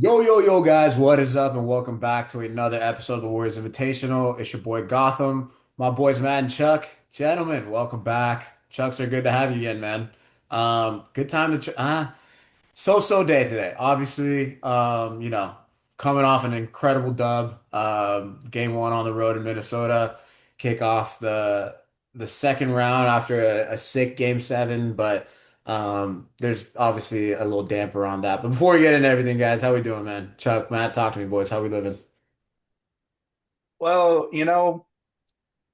Yo, yo, yo, guys, what is up? And welcome back to another episode of the Warriors Invitational. It's your boy Gotham, my boys Matt and Chuck. Gentlemen, welcome back. Chucks are good to have you again, man. Good time to so day today. Obviously, coming off an incredible dub, game one on the road in Minnesota, kick off the second round after a sick game seven, but there's obviously a little damper on that. But before we get into everything, guys, how we doing, man? Chuck, Matt, talk to me, boys. How we living? Well,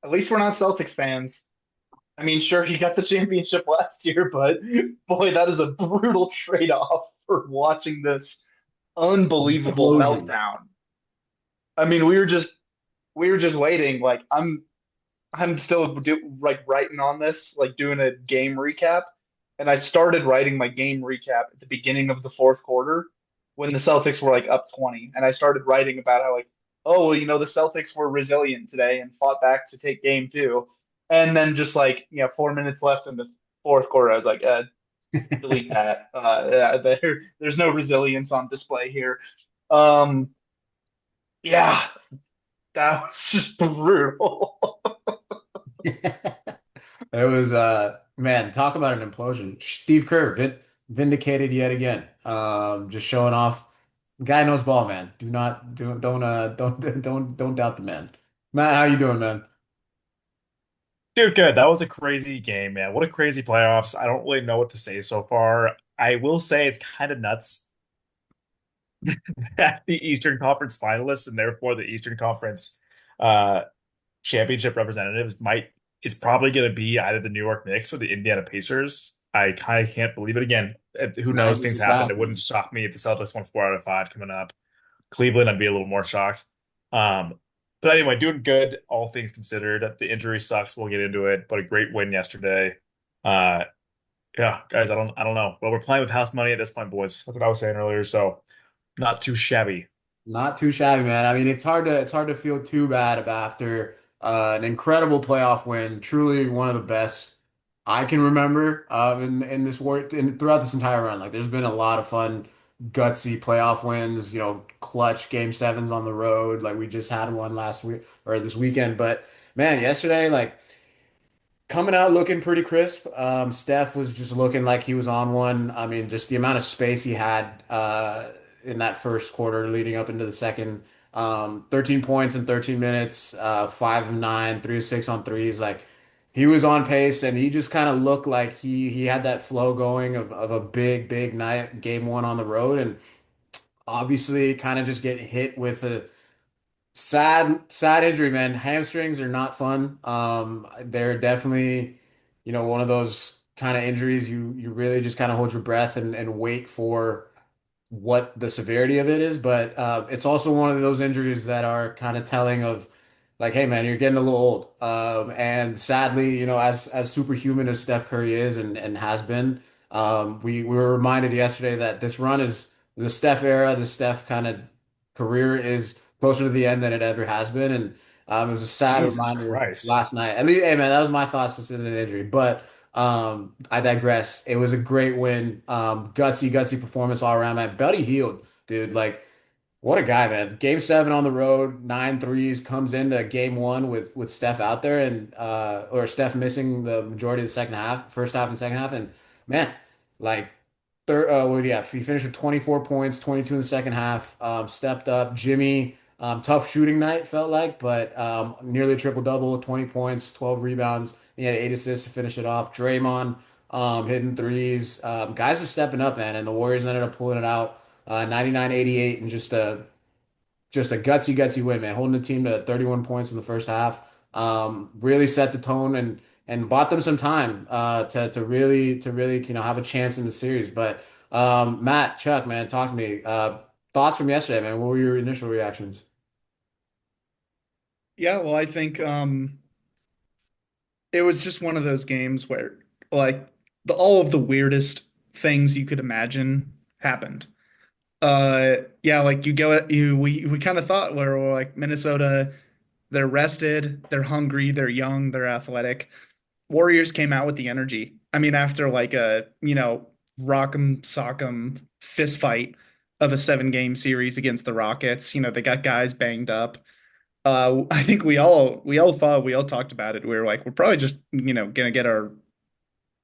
at least we're not Celtics fans. I mean, sure, he got the championship last year, but boy, that is a brutal trade-off for watching this unbelievable Explosion. meltdown. I mean, we were just waiting. Like I'm still like writing on this, like doing a game recap, and I started writing my game recap at the beginning of the fourth quarter when the Celtics were like up 20, and I started writing about how like, oh, well, the Celtics were resilient today and fought back to take game two, and then just like 4 minutes left in the fourth quarter, I was like, delete that. Yeah, there's no resilience on display here. Um, yeah, that was just brutal. It was man, talk about an implosion. Steve Kerr vindicated yet again. Just showing off. Guy knows ball, man. Do not don't doubt the man. Matt, how you doing, man? Dude, good. That was a crazy game, man. What a crazy playoffs. I don't really know what to say so far. I will say it's kind of nuts that the Eastern Conference finalists and therefore the Eastern Conference uh championship representatives might it's probably going to be either the New York Knicks or the Indiana Pacers. I kind of can't believe it again. Who knows? 90s Things is happen. back, It wouldn't man. shock me if the Celtics won 4 out of 5 coming up. Cleveland, I'd be a little more shocked. Um, but anyway, doing good, all things considered. The injury sucks. We'll get into it, but a great win yesterday. Uh, yeah, guys, I don't know. Well, we're playing with house money at this point, boys. That's what I was saying earlier. So not too shabby. Not too shabby, man. I mean, it's hard to feel too bad about after an incredible playoff win. Truly one of the best I can remember in this war throughout this entire run. Like, there's been a lot of fun, gutsy playoff wins. Clutch game sevens on the road. Like we just had one last week or this weekend. But man, yesterday, like coming out looking pretty crisp. Steph was just looking like he was on one. I mean, just the amount of space he had in that first quarter leading up into the second. 13 points in 13 minutes, 5 of 9, 3 of 6 on threes. Like he was on pace and he just kind of looked like he had that flow going of a big night, game one on the road. And obviously kind of just get hit with a sad injury, man. Hamstrings are not fun. They're definitely, one of those kind of injuries you really just kind of hold your breath and wait for what the severity of it is. But it's also one of those injuries that are kind of telling of like, hey man, you're getting a little old. And sadly, as superhuman as Steph Curry is and has been, we were reminded yesterday that this run is the Steph era, the Steph kind of career is closer to the end than it ever has been. And it was a sad Jesus reminder Christ. last night. At least, hey man, that was my thoughts considering the injury. But I digress. It was a great win. Gutsy performance all around, man. Buddy healed, dude. Like, what a guy, man. Game seven on the road, 9 threes, comes into game one with Steph out there and or Steph missing the majority of the second half, first half and second half. And man, like he finished with 24 points, 22 in the second half. Stepped up. Jimmy, tough shooting night, felt like, but nearly a triple double, 20 points, 12 rebounds. He had 8 assists to finish it off. Draymond hitting threes. Guys are stepping up, man, and the Warriors ended up pulling it out 99-88 and just a gutsy win, man. Holding the team to 31 points in the first half. Really set the tone and bought them some time to really have a chance in the series. But Matt, Chuck, man, talk to me. Thoughts from yesterday, man. What were your initial reactions? Yeah, well, I think it was just one of those games where like all of the weirdest things you could imagine happened. Yeah, like you go you we kind of thought where we're like Minnesota, they're rested, they're hungry, they're young, they're athletic. Warriors came out with the energy. I mean, after like a, rock'em sock'em fist fight, of a 7 game series against the Rockets. They got guys banged up. I think we all talked about it. We were like, we're probably just, gonna get our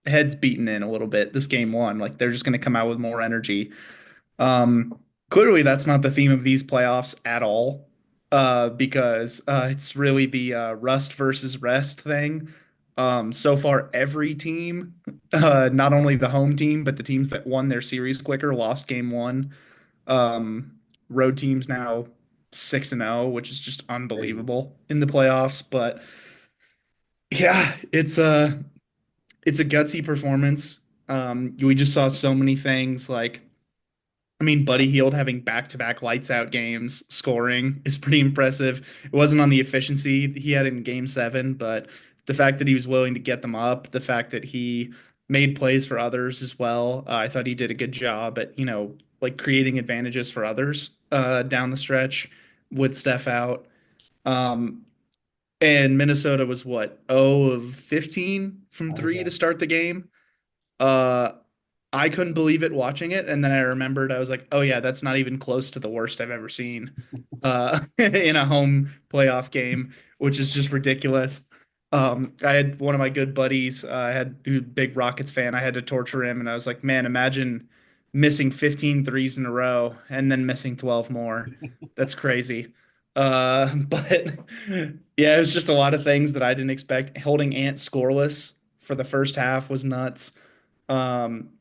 heads beaten in a little bit this game one. Like they're just gonna come out with more energy. Um, Clearly that's not the theme of these playoffs at all. Because it's really the rust versus rest thing. So far, every team, not only the home team, but the teams that won their series quicker, lost game one. Um, Road teams now 6-0, which is just Crazy. unbelievable in the playoffs. But yeah, it's a gutsy performance. We just saw so many things like, I mean, Buddy Hield having back-to-back lights out games, scoring is pretty impressive. It wasn't on the efficiency he had in game seven, but the fact that he was willing to get them up, the fact that he made plays for others as well. I thought he did a good job at, like creating advantages for others down the stretch with Steph out. Um, and Minnesota was what, 0 of 15 from I think three to so. start the game. Uh, I couldn't believe it watching it, and then I remembered I was like, "Oh yeah, that's not even close to the worst I've ever seen in a home playoff game," which is just ridiculous. I had one of my good buddies, I had who's a big Rockets fan. I had to torture him, and I was like, "Man, imagine missing 15 threes in a row and then missing 12 more. That's crazy." But yeah, it was just a lot of things that I didn't expect. Holding Ant scoreless for the first half was nuts.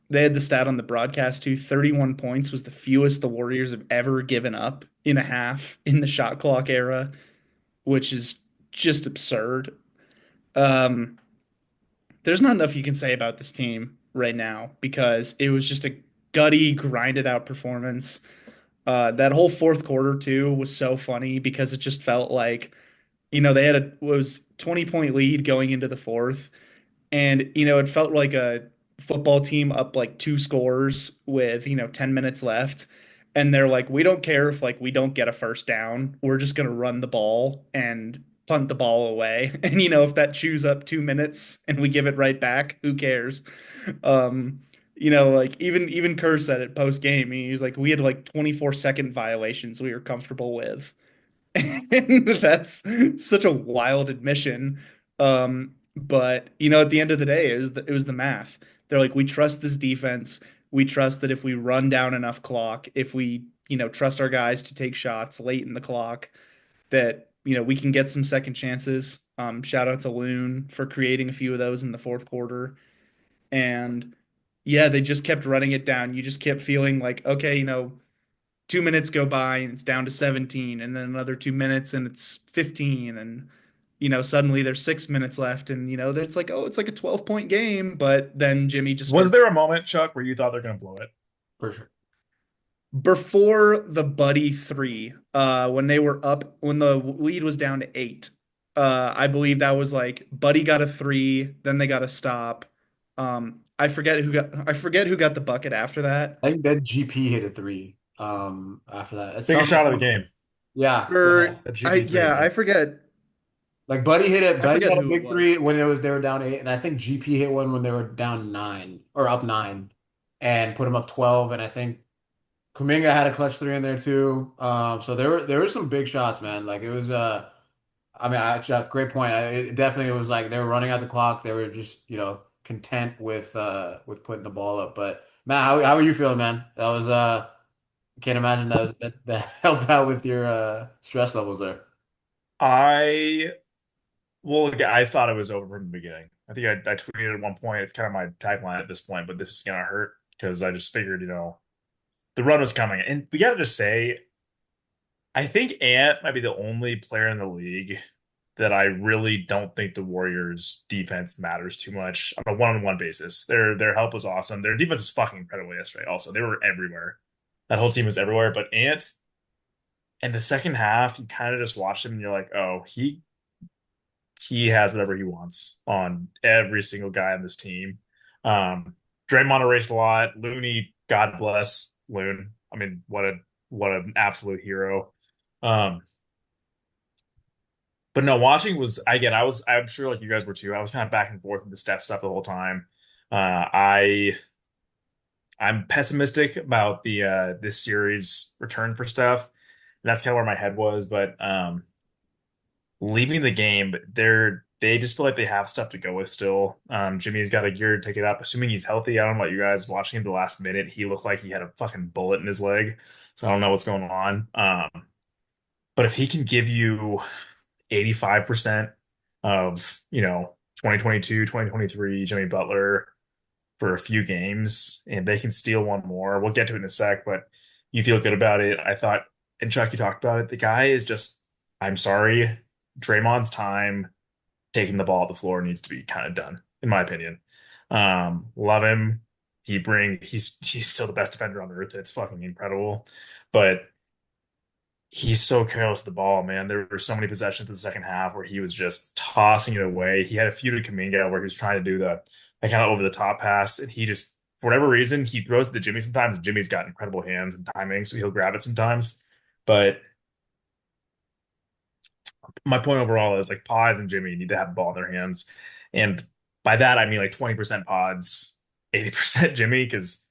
They had the stat on the broadcast too. 31 points was the fewest the Warriors have ever given up in a half in the shot clock era, which is just absurd. Um, there's not enough you can say about this team right now because it was just a gutty, grinded out performance. That whole fourth quarter too was so funny because it just felt like, they had a was 20-point lead going into the fourth. And, it felt like a football team up like 2 scores with, 10 minutes left. And they're like, we don't care if like we don't get a first down. We're just gonna run the ball and punt the ball away. And if that chews up 2 minutes and we give it right back, who cares? Um, like even Kerr said it post game. He was like, we had like 24-second violations we were comfortable with. And that's such a wild admission. But at the end of the day, it was the math. They're like, we trust this defense. We trust that if we run down enough clock, if we, trust our guys to take shots late in the clock, that we can get some second chances. Shout out to Loon for creating a few of those in the fourth quarter. And yeah, they just kept running it down. You just kept feeling like, okay, 2 minutes go by and it's down to 17, and then another 2 minutes and it's 15, and suddenly there's 6 minutes left, and it's like, oh, it's like a 12-point game, but then Jimmy just Was there starts a moment, Chuck, where you thought they're going to blow it? For sure. before the Buddy three, when they were up, when the lead was down to 8. I believe that was like Buddy got a three, then they got a stop. I forget who got the bucket after that. I think that GP hit a three. After that, it's Biggest something. shot of the game. Yeah, yeah. Or That I GP three, yeah, man. I forget. Like Buddy hit it. I Buddy forget got a who it big three was. when they were down 8, and I think GP hit one when they were down 9 or up 9, and put them up 12. And I think Kuminga had a clutch three in there too. So there were some big shots, man. Like it was I mean, Chuck, great point. It definitely was like they were running out the clock. They were just content with putting the ball up. But Matt, how are you feeling, man? That was can't imagine that helped out with your stress levels there. I well, like, I thought it was over from the beginning. I think I tweeted at one point. It's kind of my tagline at this point, but this is gonna hurt because I just figured, the run was coming. And we gotta just say, I think Ant might be the only player in the league that I really don't think the Warriors defense matters too much on a one-on-one basis. Their help was awesome. Their defense was fucking incredible yesterday. Also, they were everywhere. That whole team was everywhere. But Ant, in the second half, you kind of just watch him and you're like, oh, he has whatever he wants on every single guy on this team. Um, Draymond erased a lot. Looney, God bless Loon. I mean, what an absolute hero. Um, but no, watching was again, I'm sure like you guys were too. I was kind of back and forth with the Steph stuff the whole time. I I'm pessimistic about the this series return for Steph. That's kind of where my head was, but leaving the game, they just feel like they have stuff to go with still. Jimmy's got a gear to take it up, assuming he's healthy. I don't know about you guys watching him the last minute. He looked like he had a fucking bullet in his leg, so I don't know what's going on. But if he can give you 85% of, 2022, 2023 Jimmy Butler for a few games, and they can steal one more. We'll get to it in a sec, but you feel good about it. I thought, and Chuck, you talked about it. The guy is just, I'm sorry, Draymond's time taking the ball at the floor needs to be kind of done, in my opinion. Love him. He's still the best defender on earth. It's fucking incredible. But he's so careless with the ball, man. There were so many possessions in the second half where he was just tossing it away. He had a few to Kuminga where he was trying to do the kind of over the top pass, and he just, for whatever reason, he throws to Jimmy sometimes. Jimmy's got incredible hands and timing, so he'll grab it sometimes. But my point overall is like Pods and Jimmy need to have the ball in their hands, and by that I mean like 20% Pods, 80% Jimmy, because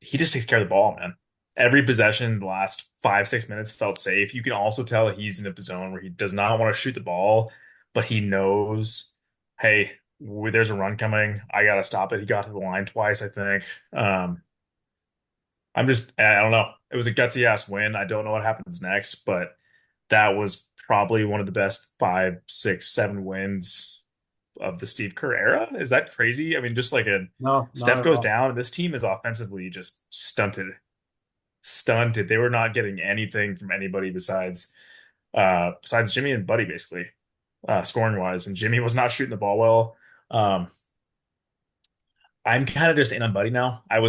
he just takes care of the ball, man. Every possession, the last 5, 6 minutes felt safe. You can also tell he's in a zone where he does not want to shoot the ball, but he knows, hey, there's a run coming. I gotta stop it. He got to the line twice, I think. I don't know. It was a gutsy ass win. I don't know what happens next, but that was probably one of the best 5, 6, 7 wins of the Steve Kerr era. Is that crazy? I mean, just like a No, not Steph at goes all. down, and this team is offensively just stunted. They were not getting anything from anybody besides Jimmy and Buddy basically, scoring wise. And Jimmy was not shooting the ball well. Um, I'm kind of just in on Buddy now. I'm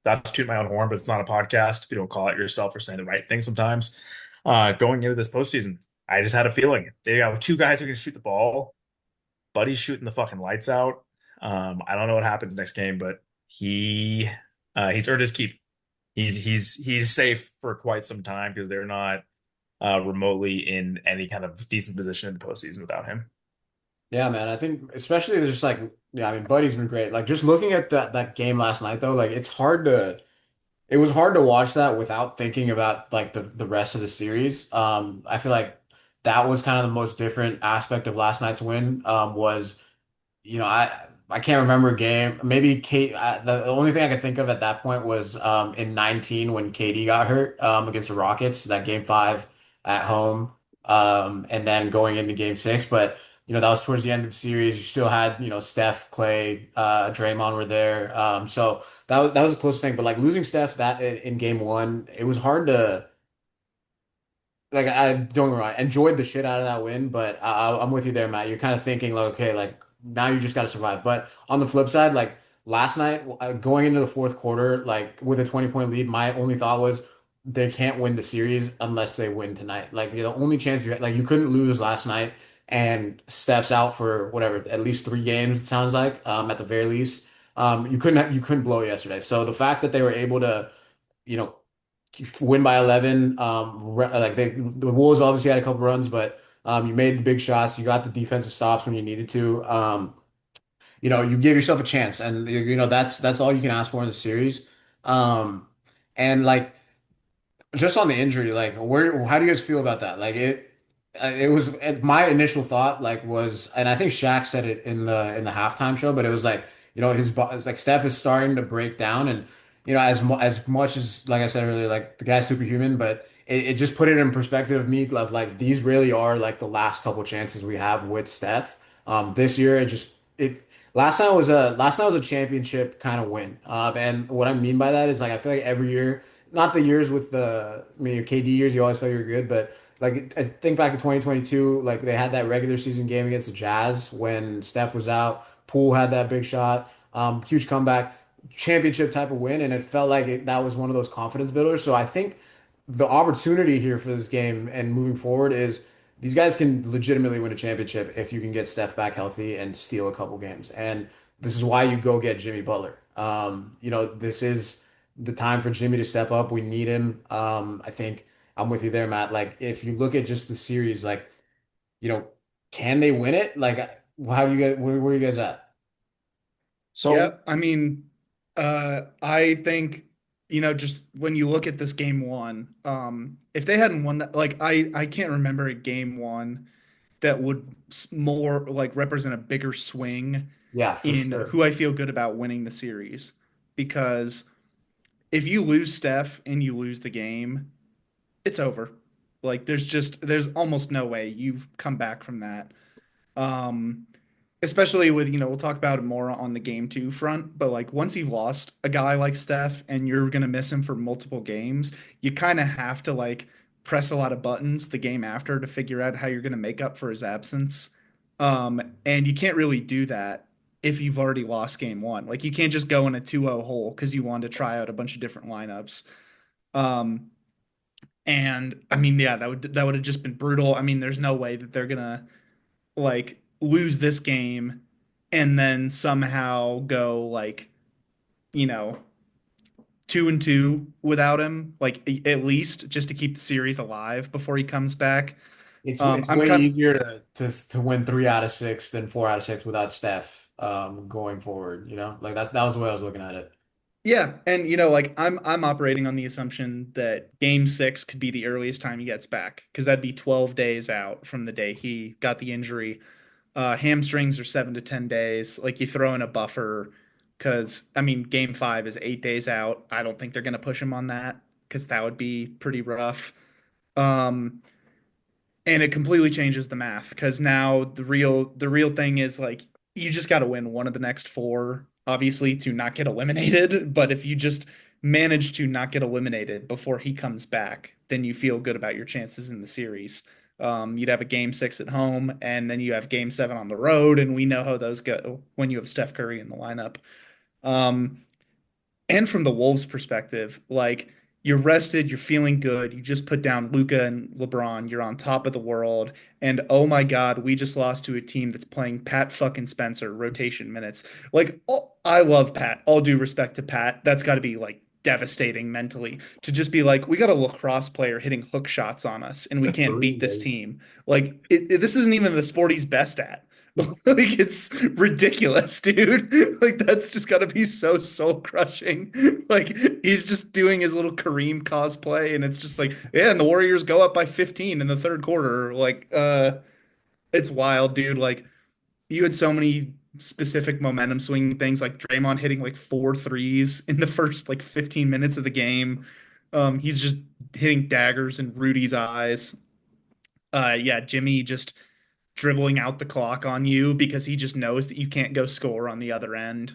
not to toot my own horn, but it's not a podcast. If you don't call it yourself for saying the right thing sometimes. Going into this postseason, I just had a feeling they got two guys who can shoot the ball. Buddy's shooting the fucking lights out. I don't know what happens next game, but he's earned his keep. He's safe for quite some time because they're not remotely in any kind of decent position in the postseason without him. Yeah, man. I think especially just like yeah, I mean, Buddy's been great. Like just looking at that game last night though, like it was hard to watch that without thinking about like the rest of the series. I feel like that was kind of the most different aspect of last night's win. Was I can't remember a game. Maybe the only thing I could think of at that point was in 19 when KD got hurt against the Rockets, that game five at home, and then going into game six. But that was towards the end of the series. You still had Steph, Clay, Draymond were there. So that was a close thing. But like losing Steph that in game one, it was hard to like I don't get me wrong, I enjoyed the shit out of that win, but I'm with you there, Matt. You're kind of thinking like, okay, like now you just got to survive. But on the flip side, like last night, going into the fourth quarter, like with a 20-point lead, my only thought was they can't win the series unless they win tonight. Like the only chance you had, like you couldn't lose last night, and Steph's out for whatever, at least 3 games. It sounds like, at the very least. You couldn't blow yesterday. So the fact that they were able to you know win by 11. Like the Wolves obviously had a couple runs, but you made the big shots. You got the defensive stops when you needed to. You give yourself a chance, and that's all you can ask for in the series. Um, and like just on the injury, like how do you guys feel about that? Like it was my initial thought like was, and I think Shaq said it in the halftime show, but it was like it's like Steph is starting to break down, and as much as like I said earlier, like the guy's superhuman, but it just put it in perspective of me of like these really are like the last couple chances we have with Steph. This year it last night was a championship kind of win. And what I mean by that is like I feel like every year, not the years with your KD years, you always felt you're good, but like I think back to 2022, like they had that regular season game against the Jazz when Steph was out. Poole had that big shot, huge comeback, championship type of win, and it felt like that was one of those confidence builders. So I think the opportunity here for this game and moving forward is these guys can legitimately win a championship if you can get Steph back healthy and steal a couple games. And this is why you go get Jimmy Butler. This is the time for Jimmy to step up. We need him. I think I'm with you there, Matt. Like if you look at just the series, like, you know, can they win it? Like how do you guys where are you guys at? Yeah, So I mean, I think, just when you look at this game one, if they hadn't won that, like I can't remember a game one that would more like represent a bigger swing Yeah, for in sure. who I feel good about winning the series. Because if you lose Steph and you lose the game, it's over. Like there's almost no way you've come back from that. Um, Especially with, we'll talk about it more on the game two front, but like once you've lost a guy like Steph and you're gonna miss him for multiple games, you kind of have to like press a lot of buttons the game after to figure out how you're gonna make up for his absence. And you can't really do that if you've already lost game one. Like you can't just go in a 2-0 hole because you wanted to try out a bunch of different lineups. Um, and I mean, yeah, that would have just been brutal. I mean, there's no way that they're gonna like lose this game and then somehow go like, you know, 2-2 without him, like at least just to keep the series alive before he comes back. It's I'm way kind of easier to win 3 out of 6 than 4 out of 6 without Steph going forward, you know? Like that was the way I was looking at it. Yeah, and like I'm operating on the assumption that game 6 could be the earliest time he gets back because that'd be 12 days out from the day he got the injury. Hamstrings are 7 to 10 days. Like you throw in a buffer because I mean, game 5 is 8 days out. I don't think they're going to push him on that because that would be pretty rough. Um, and it completely changes the math because now the real thing is like you just got to win one of the next four, obviously, to not get eliminated. But if you just manage to not get eliminated before he comes back, then you feel good about your chances in the series. You'd have a game 6 at home, and then you have game 7 on the road, and we know how those go when you have Steph Curry in the lineup. Um, and from the Wolves' perspective, like you're rested, you're feeling good. You just put down Luca and LeBron. You're on top of the world. And oh my God, we just lost to a team that's playing Pat fucking Spencer rotation minutes. Like, I love Pat. All due respect to Pat. That's got to be like devastating mentally to just be like, we got a lacrosse player hitting hook shots on us and we can't Three beat this days. team. Like, this isn't even the sport he's best at. Like it's ridiculous, dude. Like that's just got to be so soul crushing. Like he's just doing his little Kareem cosplay, and it's just like, yeah. And the Warriors go up by 15 in the third quarter. Like, it's wild, dude. Like you had so many specific momentum swinging things, like Draymond hitting like 4 threes in the first like 15 minutes of the game. He's just hitting daggers in Rudy's eyes. Yeah, Jimmy just dribbling out the clock on you because he just knows that you can't go score on the other end.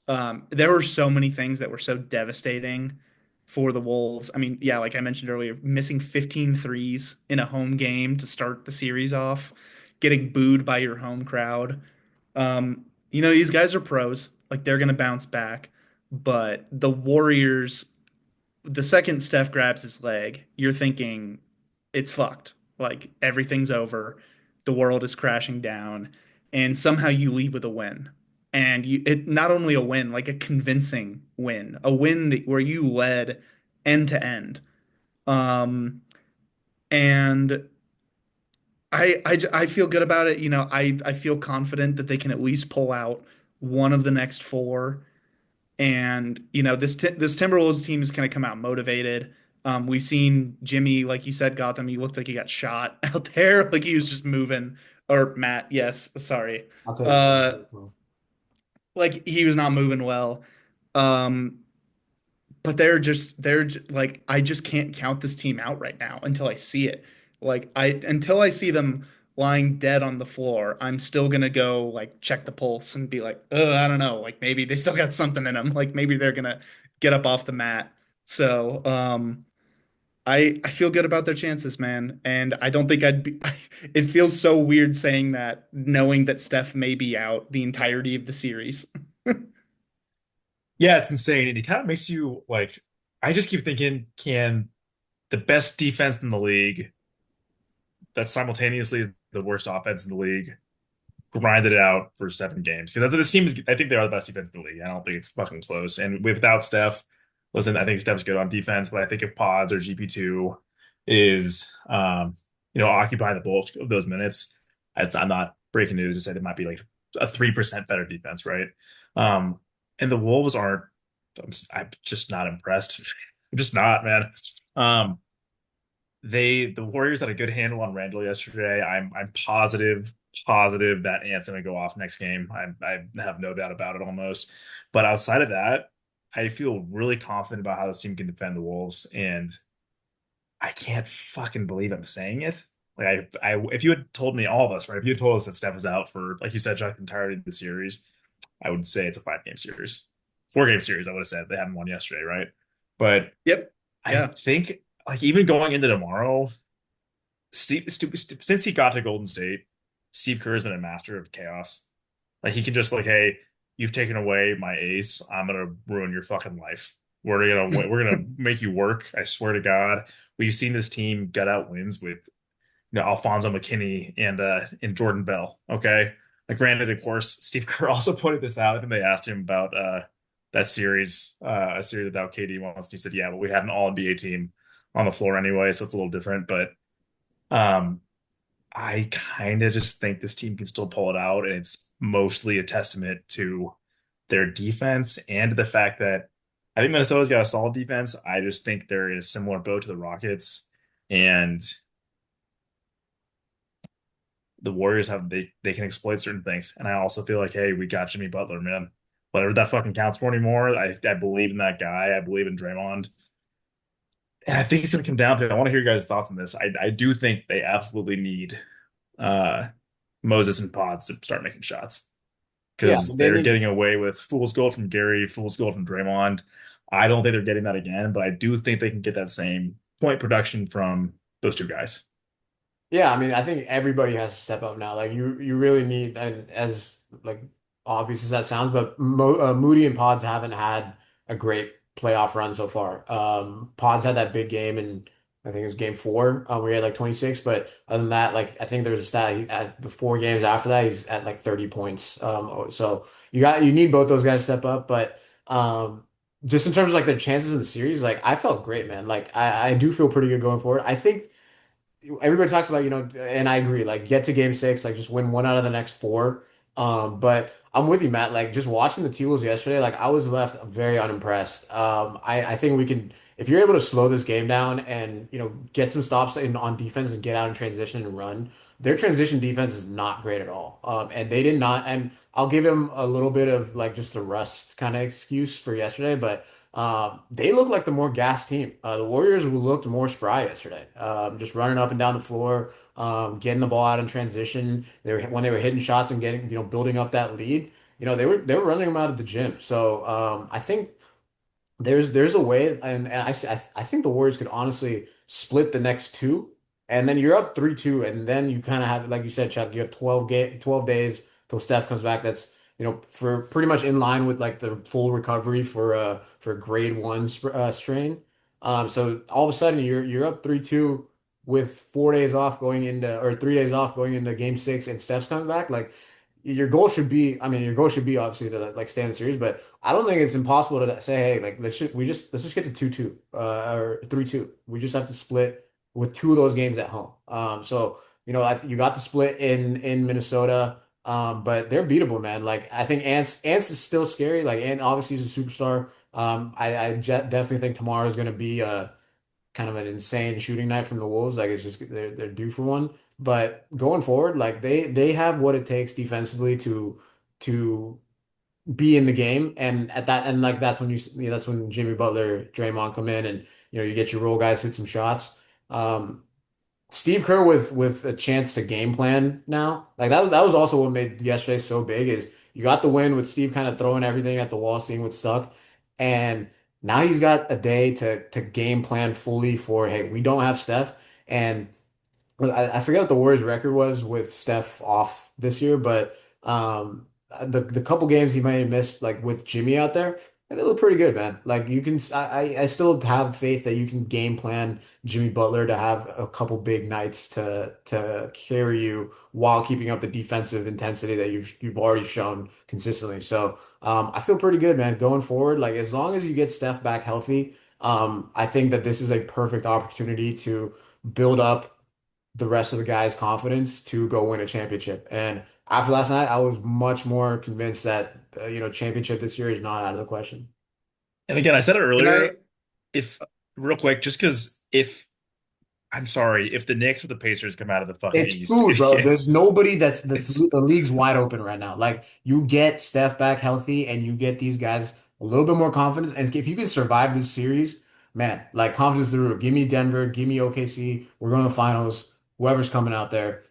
There were so many things that were so devastating for the Wolves. I mean, yeah, like I mentioned earlier, missing 15 threes in a home game to start the series off, getting booed by your home crowd. These guys are pros. Like they're going to bounce back. But the Warriors, the second Steph grabs his leg, you're thinking it's fucked. Like everything's over. The world is crashing down. And somehow you leave with a win. And it not only a win, like a convincing win, a win where you led end to end. Um, and I feel good about it. I feel confident that they can at least pull out one of the next four. And this Timberwolves team is going to come out motivated. We've seen Jimmy, like you said, Gotham. He looked like he got shot out there, like he was just moving. Or Matt, yes, sorry. I'll take it. Uh, like he was not moving well. Um, but like I just can't count this team out right now until I see it. Like until I see them lying dead on the floor, I'm still gonna go like check the pulse and be like, oh, I don't know, like maybe they still got something in them. Like maybe they're gonna get up off the mat. So I feel good about their chances, man. And I don't think I'd be it feels so weird saying that, knowing that Steph may be out the entirety of the series. Yeah, it's insane. And it kind of makes you like, I just keep thinking, can the best defense in the league, that's simultaneously the worst offense in the league, grinded it out for 7 games? Because it seems, I think they are the best defense in the league. I don't think it's fucking close. And without Steph, listen, I think Steph's good on defense, but I think if Pods or GP2 is, occupying the bulk of those minutes, I'm not breaking news to say they might be like a 3% better defense, right? Um, and the Wolves aren't. I'm just not impressed. I'm just not, man. Um, the Warriors had a good handle on Randall yesterday. I'm positive that Ant's gonna go off next game. I have no doubt about it almost. But outside of that, I feel really confident about how this team can defend the Wolves, and I can't fucking believe I'm saying it. Like if you had told me all of us, right? If you had told us that Steph was out for, like you said, Chuck, the entirety of the series, I would say it's a 5 game series, 4 game series. I would have said they hadn't won yesterday, right? But Yep. I Yeah. think like even going into tomorrow, since he got to Golden State, Steve Kerr has been a master of chaos. Like he can just like, hey, you've taken away my ace. I'm gonna ruin your fucking life. We're gonna make you work. I swear to God. We've seen this team gut out wins with Alfonso McKinney and Jordan Bell. Okay. Like granted, of course, Steve Kerr also pointed this out. I think they asked him about that series, a series without KD once. And he said, yeah, but we had an all NBA team on the floor anyway, so it's a little different. But um I kind of just think this team can still pull it out, and it's mostly a testament to their defense and to the fact that I think Minnesota's got a solid defense. I just think they're in a similar boat to the Rockets, and the Warriors have they can exploit certain things. And I also feel like, hey, we got Jimmy Butler, man. Whatever that fucking counts for anymore. I believe in that guy. I believe in Draymond. And I think it's gonna come down to I want to hear your guys' thoughts on this. I do think they absolutely need uh Moses and Pods to start making shots Yeah, because they they're need. getting away with fool's gold from Gary, fool's gold from Draymond. I don't think they're getting that again, but I do think they can get that same point production from those two guys. Yeah, I mean, I think everybody has to step up now. Like you really need, and as like obvious as that sounds, but Moody and Pods haven't had a great playoff run so far. Pods had that big game, and I think it was game four, where he had like 26. But other than that, like I think there's a stat at the 4 games after that, he's at like 30 points. So you need both those guys to step up, but just in terms of like their chances in the series, like I felt great, man. Like I do feel pretty good going forward. I think everybody talks about, and I agree, like get to game six, like just win one out of the next four. But I'm with you, Matt. Like just watching the T-Wolves yesterday, like I was left very unimpressed. I think we can, if you're able to slow this game down and, get some stops in on defense and get out in transition and run, their transition defense is not great at all. And they did not, and I'll give him a little bit of like just a rust kind of excuse for yesterday, but they look like the more gas team. The Warriors looked more spry yesterday, just running up and down the floor, getting the ball out in transition. When they were hitting shots and getting, building up that lead. They were running them out of the gym. So I think there's a way, and I think the Warriors could honestly split the next two, and then you're up 3-2, and then you kind of have, like you said, Chuck, you have 12 days till Steph comes back. That's, for pretty much in line with like the full recovery for grade one strain. So all of a sudden you're up 3-2 with 4 days off going into, or 3 days off going into game six, and Steph's coming back. Like your goal should be, I mean, your goal should be obviously to like stay in the series, but I don't think it's impossible to say, hey, like let's just get to 2-2, or 3-2. We just have to split with two of those games at home. So you got the split in Minnesota, but they're beatable, man. Like I think Ants is still scary. Like Ant obviously is a superstar. Definitely think tomorrow is going to be kind of an insane shooting night from the Wolves. Like it's just they're due for one. But going forward, like they have what it takes defensively to be in the game, and at that, and like that's when Jimmy Butler, Draymond come in, and you get your role guys hit some shots. Um, Steve Kerr with a chance to game plan now. Like that was also what made yesterday so big, is you got the win with Steve kind of throwing everything at the wall, seeing what stuck. And now he's got a day to game plan fully for, hey, we don't have Steph. And well, I forget what the Warriors record was with Steph off this year, but the couple games he might have missed, like with Jimmy out there, and they look pretty good, man. Like you can, I still have faith that you can game plan Jimmy Butler to have a couple big nights to carry you while keeping up the defensive intensity that you've already shown consistently. So I feel pretty good, man, going forward. Like as long as you get Steph back healthy, I think that this is a perfect opportunity to build up the rest of the guys' confidence to go win a championship. And after last night, I was much more convinced that championship this year is not out of the question. And again, I said it Can I? earlier, if real quick, just because if I'm sorry, if the Knicks or the Pacers come out of the fucking It's East, food, bro. There's nobody that's it's the league's wide open right now. Like you get Steph back healthy and you get these guys a little bit more confidence. And if you can survive this series, man, like confidence through the roof. Give me Denver, give me OKC. We're going to the finals. Whoever's coming out there.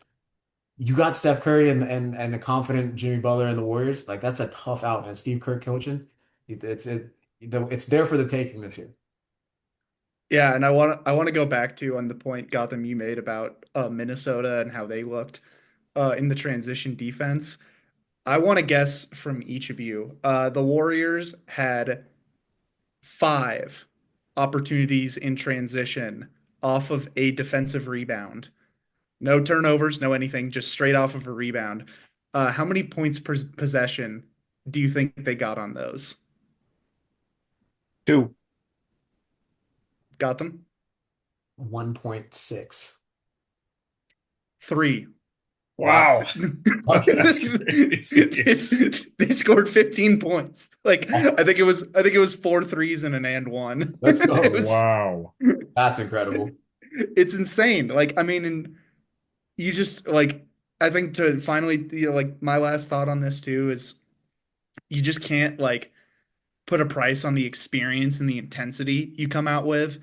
You got Steph Curry and the confident Jimmy Butler and the Warriors. Like that's a tough out, man. Steve Kerr coaching. It's there for the taking this year. Yeah, and I want to go back to on the point Gotham you made about Minnesota and how they looked in the transition defense. I want to guess from each of you. The Warriors had five opportunities in transition off of a defensive rebound. No turnovers, no anything, just straight off of a rebound. How many points per possession do you think they got on those? two. Gotham? 1.6. Three. Wow. Wow. Okay, that's crazy. They scored 15 points. Like I think it was four threes and an and one. Let's It go. was Wow. That's incredible. it's insane. Like I mean, and you just like I think to finally, like my last thought on this too is you just can't like put a price on the experience and the intensity you come out with.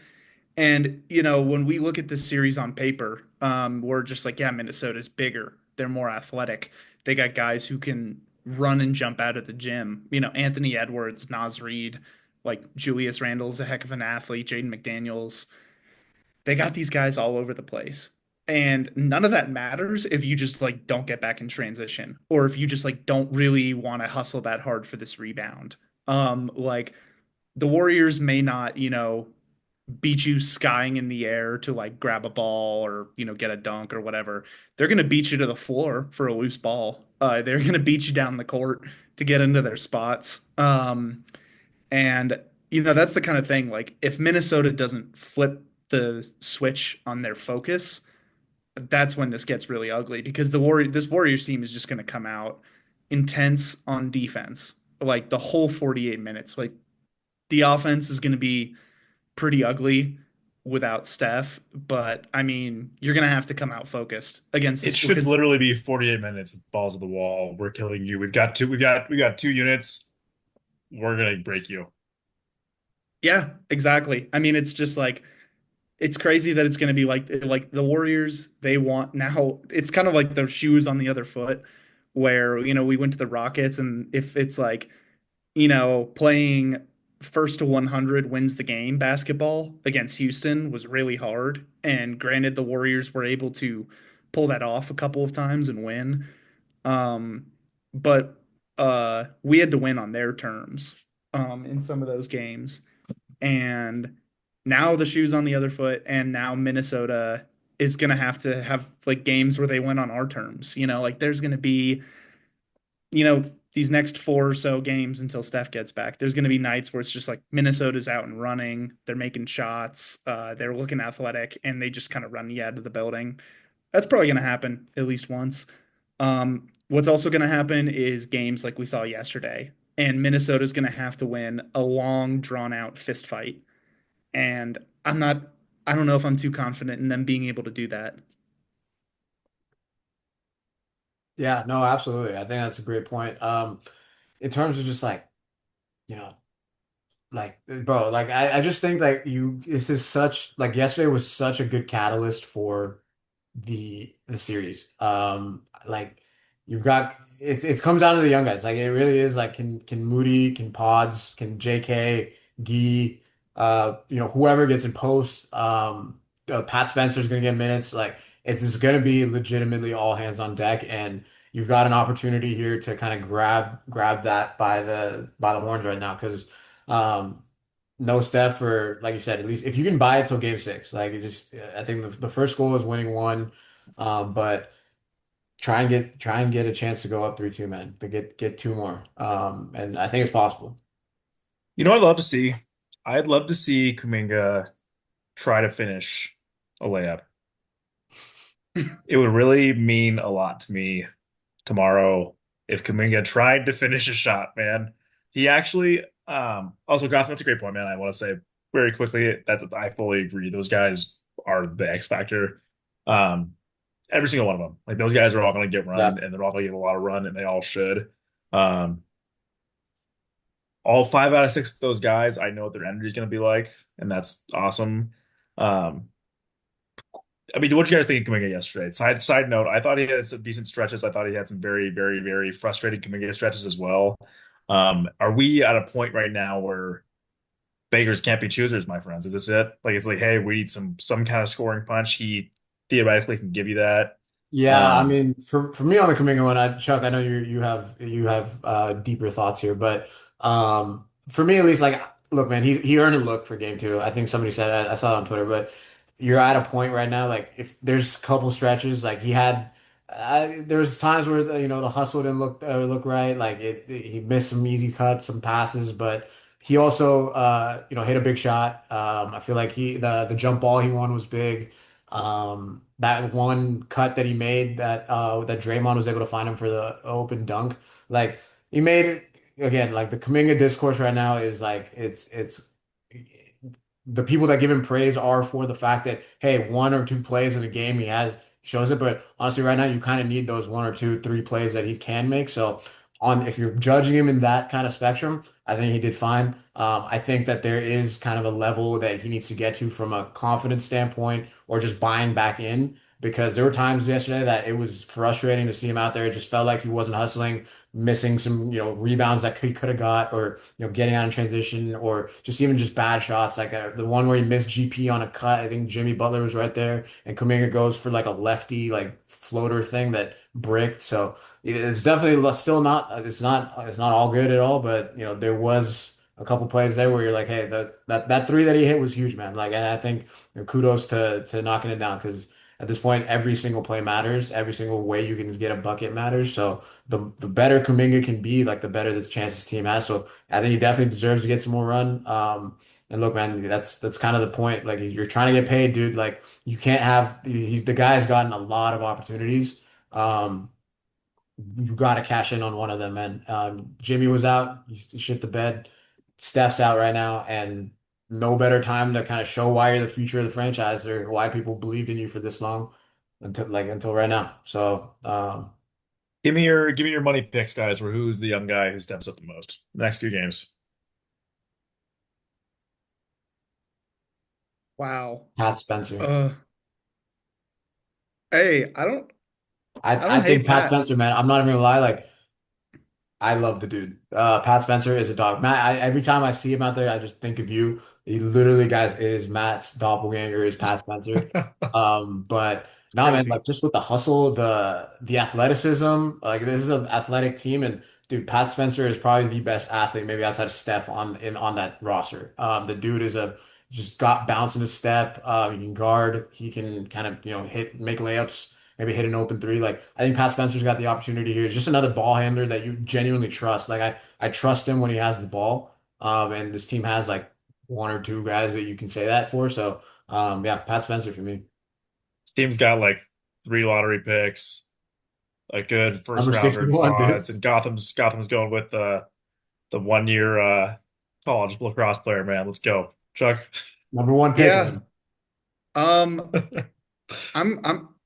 And, when we look at this series on paper, we're just like, yeah, Minnesota's bigger. They're more athletic. They got guys who can run and jump out of the gym. Anthony Edwards, Naz Reid, like Julius Randle's a heck of an athlete, Jaden McDaniels. They got these guys all over the place. And none of that matters if you just like don't get back in transition or if you just like don't really want to hustle that hard for this rebound. Like the Warriors may not, beat you skying in the air to like grab a ball or get a dunk or whatever. They're going to beat you to the floor for a loose ball. They're going to beat you down the court to get into their spots. And that's the kind of thing, like if Minnesota doesn't flip the switch on their focus, that's when this gets really ugly because this Warriors team is just going to come out intense on defense like the whole 48 minutes. Like the offense is going to be pretty ugly without Steph, but I mean, you're gonna have to come out focused against this It should because literally be 48 minutes of balls to the wall. We're killing you. We got two units. We're gonna break you. yeah, exactly. I mean, it's just like it's crazy that it's gonna be like the Warriors, they want now it's kind of like the shoes on the other foot where, we went to the Rockets and if it's like playing first to 100 wins the game basketball against Houston was really hard. And granted, the Warriors were able to pull that off a couple of times and win. Um, but we had to win on their terms in some of those games. And now the shoe's on the other foot, and now Minnesota is going to have like games where they win on our terms. Like there's going to be these next four or so games until Steph gets back, there's going to be nights where it's just like Minnesota's out and running, they're making shots, they're looking athletic, and they just kind of run you out of the building. That's probably going to happen at least once. What's also going to happen is games like we saw yesterday, and Minnesota's going to have to win a long, drawn out fist fight. And I don't know if I'm too confident in them being able to do that. Yeah, no, absolutely. I think that's a great point. In terms of just like, you know, like bro, like I just think that this is such like yesterday was such a good catalyst for the series. Like you've got it comes down to the young guys. Like it really is like can Moody, can Pods, can JK, Gee, whoever gets in post, Pat Spencer's gonna get minutes. Like it's gonna be legitimately all hands on deck, and you've got an opportunity here to kind of grab that by the horns right now because um no Steph or like you said, at least if you can buy it till game six, like it just I think the first goal is winning one, but try and get a chance to go up 3-2, man, to get two more. And I think it's possible. You know what I'd love to see? I'd love to see Kuminga try to finish a layup. It would really mean a lot to me tomorrow if Kuminga tried to finish a shot, man. He actually, Also, Gotham, that's a great point, man. I want to say very quickly that I fully agree. Those guys are the X factor. Um, every single one of them. Like those guys are all going to get Yeah. run, and they're all going to get a lot of run, and they all should. Um, all 5 out of 6 of those guys, I know what their energy is going to be like, and that's awesome. Um, I mean, what did you guys think of Kuminga yesterday? Side note, I thought he had some decent stretches. I thought he had some very, very, very frustrating Kuminga stretches as well. Are we at a point right now where beggars can't be choosers, my friends? Is this it? Like it's like, hey, we need some kind of scoring punch. He theoretically can give you that. Yeah, I Um, mean, for me on the Kaminga one, Chuck, I know you have deeper thoughts here, but for me at least, like, look, man, he earned a look for game two. I think somebody said I saw it on Twitter, but you're at a point right now, like if there's a couple stretches, like he had, there was times where the hustle didn't look right, like he missed some easy cuts, some passes, but he also hit a big shot. I feel like the jump ball he won was big. That one cut that he made that Draymond was able to find him for the open dunk, like he made it again. Like the Kuminga discourse right now is like it's the people that give him praise are for the fact that hey, one or two plays in a game he shows it, but honestly, right now you kind of need those one or two, three plays that he can make. So on if you're judging him in that kind of spectrum, I think he did fine. I think that there is kind of a level that he needs to get to from a confidence standpoint or just buying back in because there were times yesterday that it was frustrating to see him out there. It just felt like he wasn't hustling, missing some, rebounds that he could have got or, getting out in transition or just even just bad shots. Like the one where he missed GP on a cut. I think Jimmy Butler was right there and Kuminga goes for like a lefty, like floater thing that bricked. So it's definitely still it's not all good at all, but there was a couple plays there where you're like, hey, that three that he hit was huge, man. Like, and I think kudos to knocking it down because at this point, every single play matters. Every single way you can get a bucket matters. So the better Kuminga can be, like the better the chance his team has. So I think he definitely deserves to get some more run. And look, man, that's kind of the point. Like you're trying to get paid, dude. Like you can't have the guy's gotten a lot of opportunities. Um, you got to cash in on one of them, man. Jimmy was out. He shit the bed. Steph's out right now, and no better time to kind of show why you're the future of the franchise or why people believed in you for this long until right now. So, give me your money picks, guys, for who's the young guy who steps up the most next few games. Wow. Pat Spencer. Uh, hey, I I don't think hate Pat Pat. Spencer, man. I'm not even gonna lie. Like I love the dude. Pat Spencer is a dog. Matt, every time I see him out there, I just think of you. He literally, guys, it is Matt's doppelganger is Pat Spencer. But nah, man, Crazy. like just with the hustle, the athleticism, like this is an athletic team, and dude, Pat Spencer is probably the best athlete, maybe outside of Steph on that roster. The dude is a just got bounce in his step. He can guard. He can kind of make layups maybe hit an open three. Like I think Pat Spencer's got the opportunity here. He's just another ball handler that you genuinely trust. Like I trust him when he has the ball. And this team has like one or two guys that you can say that for. So yeah, Pat Spencer for me. This team's got like 3 lottery picks, a good first Number rounder in 61, dude. pods, and Gotham's going with the 1 year college lacrosse player, man. Let's go. Chuck. Number one pick, Yeah. man. Um,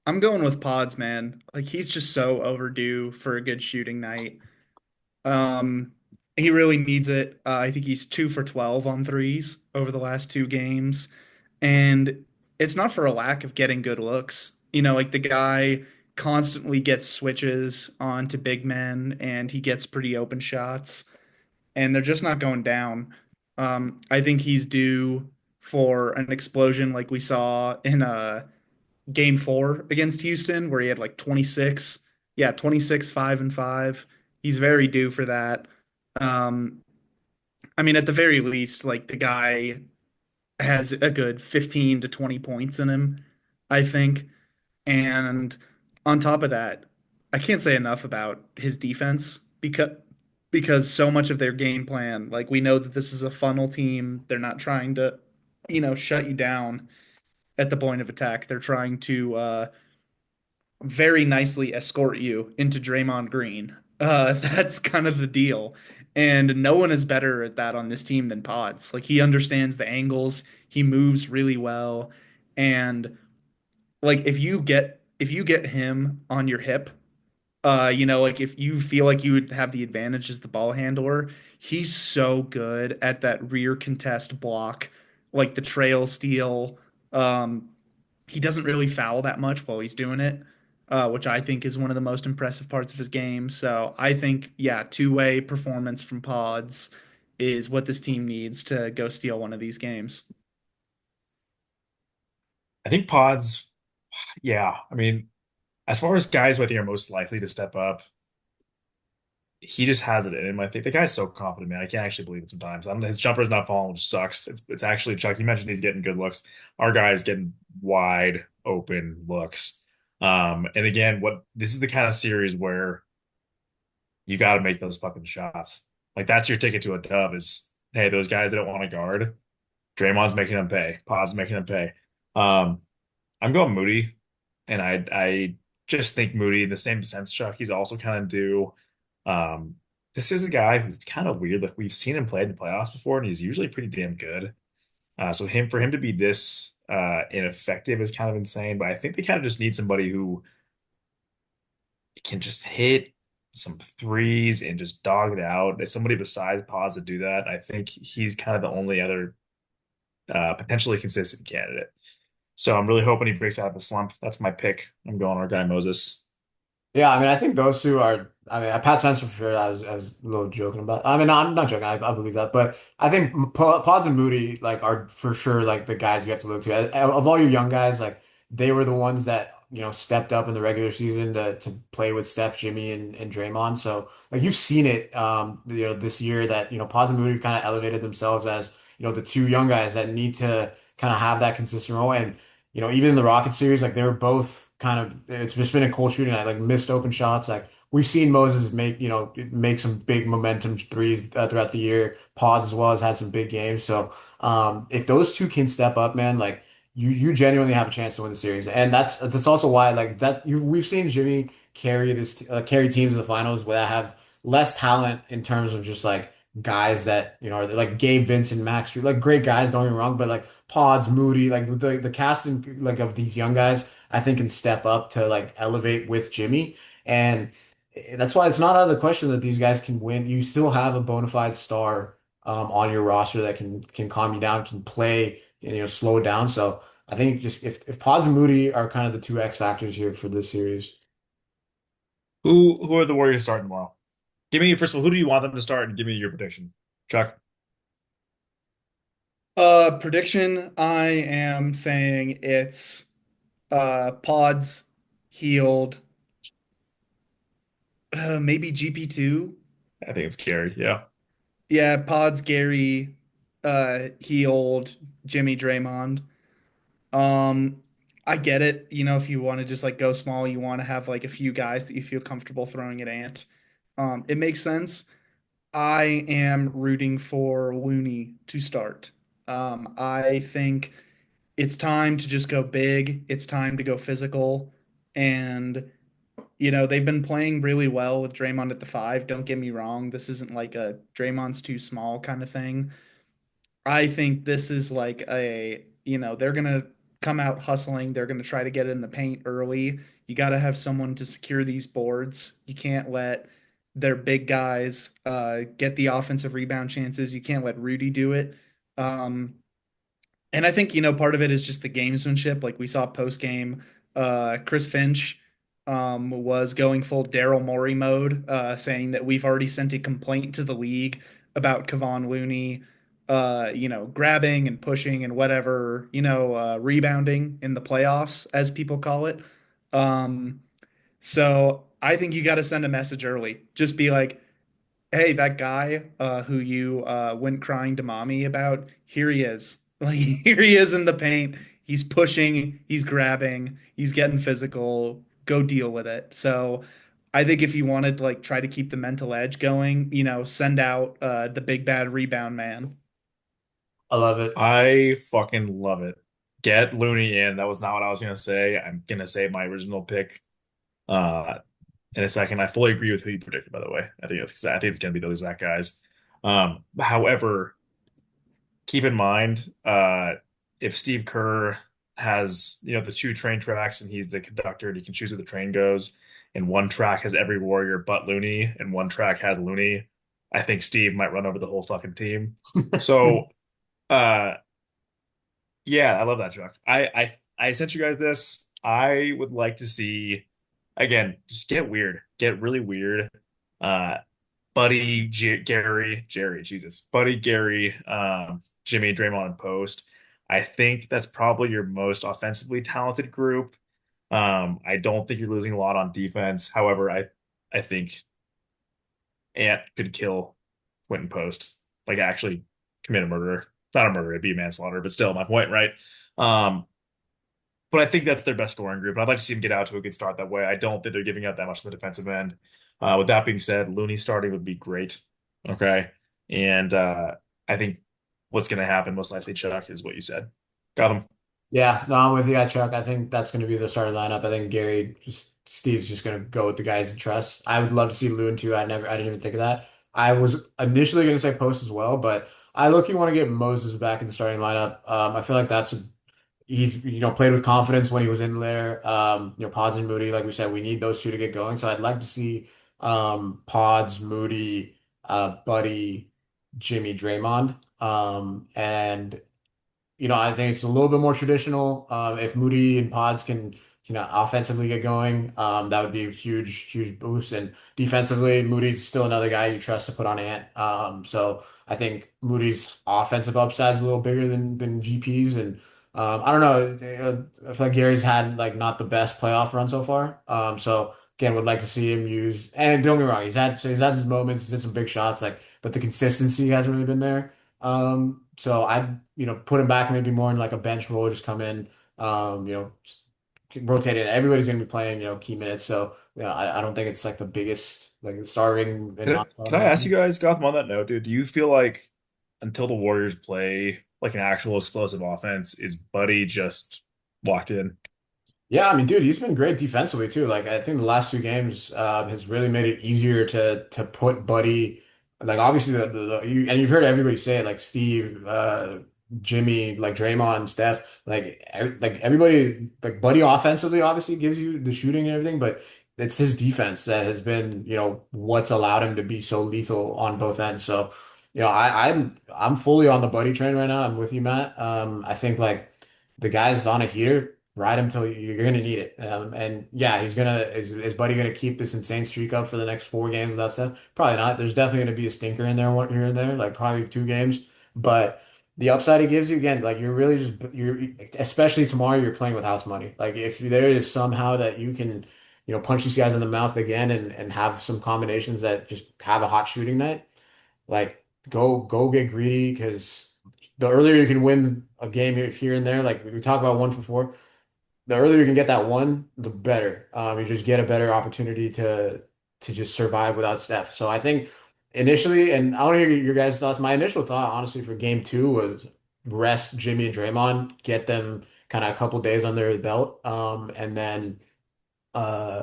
I'm going with Pods, man. Like he's just so overdue for a good shooting night. Um, he really needs it. I think he's 2 for 12 on threes over the last 2 games, and it's not for a lack of getting good looks. Like the guy constantly gets switches onto big men, and he gets pretty open shots, and they're just not going down. I think he's due for an explosion like we saw in game 4 against Houston, where he had like 26. Yeah, 26, 5 and 5. He's very due for that. Um, I mean, at the very least, like the guy has a good 15 to 20 points in him, I think. And on top of that, I can't say enough about his defense because so much of their game plan, like we know that this is a funnel team. They're not trying to, shut you down at the point of attack. They're trying to very nicely escort you into Draymond Green. That's kind of the deal. And no one is better at that on this team than Pods. Like he understands the angles, he moves really well, and like if you get him on your hip, like if you feel like you would have the advantage as the ball handler, he's so good at that rear contest block, like the trail steal. Um, he doesn't really foul that much while he's doing it, which I think is one of the most impressive parts of his game. So I think, yeah, two-way performance from Pods is what this team needs to go steal one of these games. I think Pods, yeah. I mean, as far as guys who I think are most likely to step up, he just has it in him. I think the guy's so confident, man. I can't actually believe it sometimes. His jumper's not falling, which sucks. It's actually Chuck. You mentioned he's getting good looks. Our guy is getting wide open looks. And again, what this is the kind of series where you got to make those fucking shots. Like that's your ticket to a dub is, hey, those guys that don't want to guard, Draymond's making them pay. Pod's making them pay. Um, I'm going Moody, and I just think Moody in the same sense, Chuck. He's also kind of due. Um, this is a guy who's kind of weird. Like we've seen him play in the playoffs before, and he's usually pretty damn good. So for him to be this ineffective is kind of insane. But I think they kind of just need somebody who can just hit some threes and just dog it out. There's somebody besides Paz to do that. I think he's kind of the only other potentially consistent candidate. So I'm really hoping he breaks out of the slump. That's my pick. I'm going our guy Moses. Yeah, I mean, I think those two are. I mean, Pat Spencer for sure. I was a little joking about. I mean, I'm not joking. I believe that, but I think Pods and Moody like are for sure like the guys you have to look to. Of all your young guys, like they were the ones that stepped up in the regular season to play with Steph, Jimmy, and Draymond. So like you've seen it, this year that Pods and Moody have kind of elevated themselves as the two young guys that need to kind of have that consistent role. And even in the Rocket series, like they were both kind of, it's just been a cold shooting night, like missed open shots. Like we've seen Moses make some big momentum threes throughout the year. Pods as well has had some big games. So if those two can step up, man, like you genuinely have a chance to win the series. And that's also why like that we've seen Jimmy carry teams to the finals where have less talent in terms of just like guys that are like Gabe Vincent, Max Strus, like great guys, don't get me wrong, but like Pods, Moody, like the casting like of these young guys, I think can step up to like elevate with Jimmy, and that's why it's not out of the question that these guys can win. You still have a bona fide star on your roster that can calm you down, can play, and slow it down. So I think just if Pods and Moody are kind of the two X factors here for this series. Who are the Warriors starting tomorrow? Give me first of all, who do you want them to start, and give me your prediction, Chuck. Prediction, I am saying it's Pods healed, maybe GP2. I think it's Gary. Yeah, Yeah, Pods Gary, healed Jimmy Draymond. Um, I get it. If you want to just like go small, you want to have like a few guys that you feel comfortable throwing at Ant. It makes sense. I am rooting for Looney to start. I think it's time to just go big. It's time to go physical. And, they've been playing really well with Draymond at the five. Don't get me wrong. This isn't like a Draymond's too small kind of thing. I think this is like they're going to come out hustling. They're going to try to get in the paint early. You got to have someone to secure these boards. You can't let their big guys get the offensive rebound chances. You can't let Rudy do it. Um, and I think, part of it is just the gamesmanship. Like we saw post game, Chris Finch was going full Daryl Morey mode, saying that we've already sent a complaint to the league about Kevon Looney, grabbing and pushing and whatever, rebounding in the playoffs, as people call it. Um, so I think you got to send a message early. Just be like, hey, that guy who you went crying to mommy about, here he is. Like here he is in the paint. He's pushing, he's grabbing, he's getting physical. Go deal with it. So I think if you wanted to like try to keep the mental edge going, send out the big bad rebound man. I love it. I fucking love it. Get Looney in. That was not what I was gonna say. I'm gonna say my original pick. Uh, in a second. I fully agree with who you predicted, by the way. I think it's going to be those exact guys. However, keep in mind, if Steve Kerr has, the two train tracks and he's the conductor and he can choose where the train goes, and one track has every warrior but Looney, and one track has Looney, I think Steve might run over the whole fucking team. So, uh, yeah, I love that, Chuck. I sent you guys this. I would like to see, again, just get weird, get really weird. Uh, Jerry, Jesus, Buddy, Gary, Jimmy, Draymond, and Post. I think that's probably your most offensively talented group. I don't think you're losing a lot on defense. However, I think Ant could kill Quentin Post, like actually commit a murder. Not a murder, it'd be manslaughter, but still my point, right? Um, but I think that's their best scoring group. And I'd like to see them get out to a good start that way. I don't think they're giving up that much on the defensive end. With that being said, Looney starting would be great. Okay. And I think what's going to happen most likely, Chuck, is what you said. Got him. Yeah, no, I'm with you, Chuck. I think that's going to be the starting lineup. I think Steve's just going to go with the guys he trusts. I would love to see Loon too. I didn't even think of that. I was initially going to say Post as well, but I look, want to get Moses back in the starting lineup. I feel like he's played with confidence when he was in there. Pods and Moody, like we said, we need those two to get going. So I'd like to see Pods, Moody, Buddy, Jimmy, Draymond, and I think it's a little bit more traditional. If Moody and Pods can, offensively get going, that would be a huge, huge boost. And defensively, Moody's still another guy you trust to put on Ant. So I think Moody's offensive upside is a little bigger than GP's. And I don't know. I feel like Gary's had like not the best playoff run so far. So again, would like to see him use. And don't get me wrong, he's had his moments, he's hit some big shots, but the consistency hasn't really been there. So I'd, put him back maybe more in like a bench role, just come in, just rotate it. Everybody's going to be playing, key minutes. So, I don't think it's like the biggest, like starting and not Can I starting. ask you guys, Gotham, on that note, dude, do you feel like until the Warriors play like an actual explosive offense, is Buddy just locked in? Yeah, I mean, dude, he's been great defensively too. Like, I think the last two games has really made it easier to put Buddy. Like, obviously, and you've heard everybody say it, like Steve, Jimmy, like Draymond, and Steph, like everybody, like Buddy offensively, obviously gives you the shooting and everything, but it's his defense that has been, what's allowed him to be so lethal on both ends. So, I'm fully on the Buddy train right now. I'm with you, Matt. I think like the guy's on a heater. Ride him till you're gonna need it. And yeah, is Buddy gonna keep this insane streak up for the next 4 games without Steph? Probably not. There's definitely gonna be a stinker in there one here and there, like probably 2 games. But the upside it gives you again, like you're especially tomorrow, you're playing with house money. Like if there is somehow that you can, punch these guys in the mouth again and have some combinations that just have a hot shooting night, like go get greedy because the earlier you can win a game here and there, like we talk about 1 for 4, the earlier you can get that one, the better. You just get a better opportunity to just survive without Steph. So I think initially, and I want to hear your guys' thoughts. My initial thought, honestly, for game two was rest Jimmy and Draymond, get them kind of a couple days under the belt, and then uh,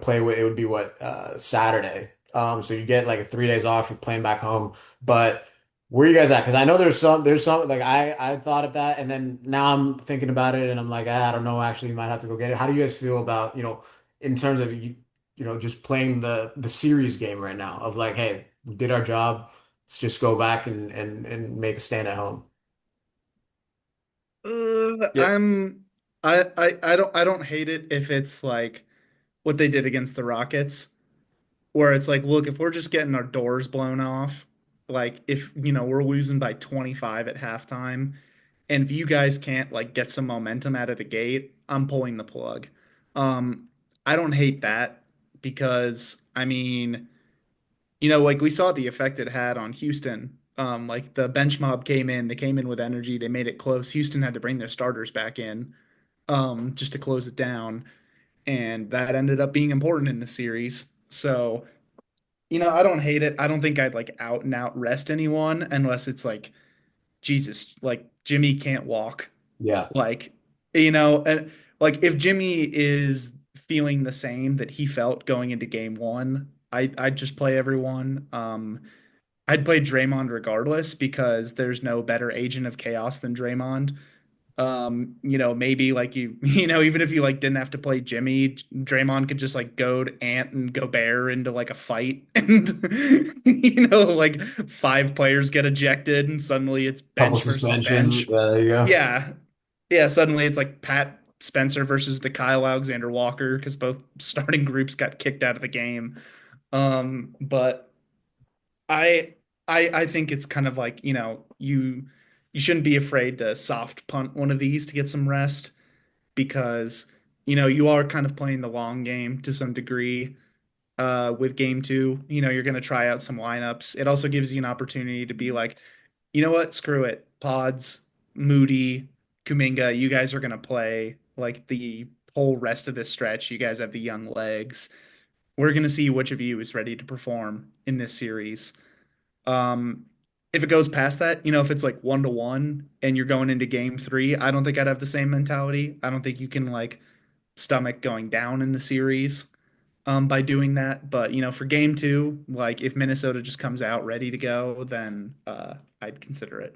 play with it would be what Saturday. So you get like 3 days off, you're playing back home. But where are you guys at? Because I know there's some like I thought of that, and then now I'm thinking about it, and I'm like, I don't know. Actually, you might have to go get it. How do you guys feel about in terms of just playing the series game right now of like, hey, we did our job. Let's just go back and make a stand at home. Yeah. I'm I don't hate it if it's like what they did against the Rockets, where it's like, look, if we're just getting our doors blown off, like if we're losing by 25 at halftime, and if you guys can't like get some momentum out of the gate, I'm pulling the plug. I don't hate that because I mean, like we saw the effect it had on Houston. Like the bench mob came in, they came in with energy, they made it close. Houston had to bring their starters back in, just to close it down, and that ended up being important in the series. So, I don't hate it. I don't think I'd like out and out rest anyone unless it's like Jesus, like Jimmy can't walk. Yeah. Like, and like if Jimmy is feeling the same that he felt going into game one. I'd just play everyone. I'd play Draymond regardless because there's no better agent of chaos than Draymond. Maybe like even if you like didn't have to play Jimmy, Draymond could just like goad Ant and Gobert into like a fight and like five players get ejected and suddenly it's Couple bench versus suspensions. bench. There you go. Yeah. Yeah, suddenly it's like Pat Spencer versus Kyle Alexander Walker because both starting groups got kicked out of the game. But I I think it's kind of like, you shouldn't be afraid to soft punt one of these to get some rest because you are kind of playing the long game to some degree with game two. You're going to try out some lineups. It also gives you an opportunity to be like, you know what? Screw it. Pods, Moody, Kuminga, you guys are going to play like the whole rest of this stretch. You guys have the young legs. We're going to see which of you is ready to perform in this series. Um, if it goes past that, if it's like 1-1 and you're going into game three, I don't think I'd have the same mentality. I don't think you can like stomach going down in the series by doing that. But for game two, like if Minnesota just comes out ready to go, then I'd consider it.